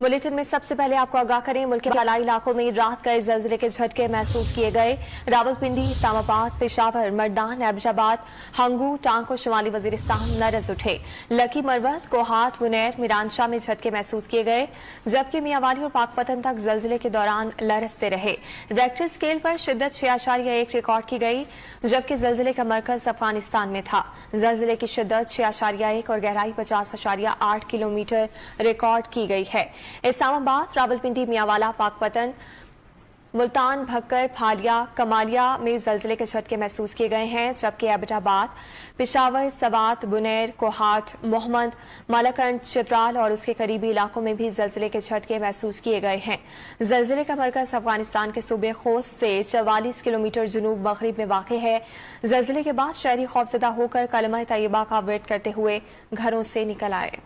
Bulletin में सबसे पहले आपको आगाह करें, मुल्क के फलाई इलाकों में रात गए जल्जले के झटके महसूस किए गए। रावलपिंडी, इस्लामाबाद, पेशावर, मर्दान, एबटाबाद, हंगू, टांक और शुमाली वजीरिस्तान लरज उठे। लकी, मरवत, कोहाट, मुनैर, मीरानशाह में झटके महसूस किए गए, जबकि मियांवाली और पाकपतन तक जल्जले के दौरान लरजते रहे। रेक्टर स्केल पर शिद्दत 6.1 रिकॉर्ड की गई, जबकि जल्जले का मरकज अफगानिस्तान में था। जल्जले की शिद्दत 6.1 और गहराई 50.8 किलोमीटर रिकॉर्ड की गई है। इस्लामाबाद, रावलपिंडी, मियांवाला, पाकपतन, मुल्तान, भक्कर, फालिया, कमालिया में जल्जले के झटके महसूस किए गए हैं, जबकि एबटाबाद, पेशावर, सवात, बुनैर, कोहाट, मोहम्मद, मालाकंड, चित्राल और उसके करीबी इलाकों में भी जल्जले के झटके महसूस किए गए हैं। जल्जले का मरकज अफगानिस्तान के सूबे खोस्त से 44 किलोमीटर जुनूब मगरिब में वाक़ है। जल्जले के बाद शहरी खौफजदा होकर कलमा तैयबा का विर्द करते हुए घरों से निकल आए।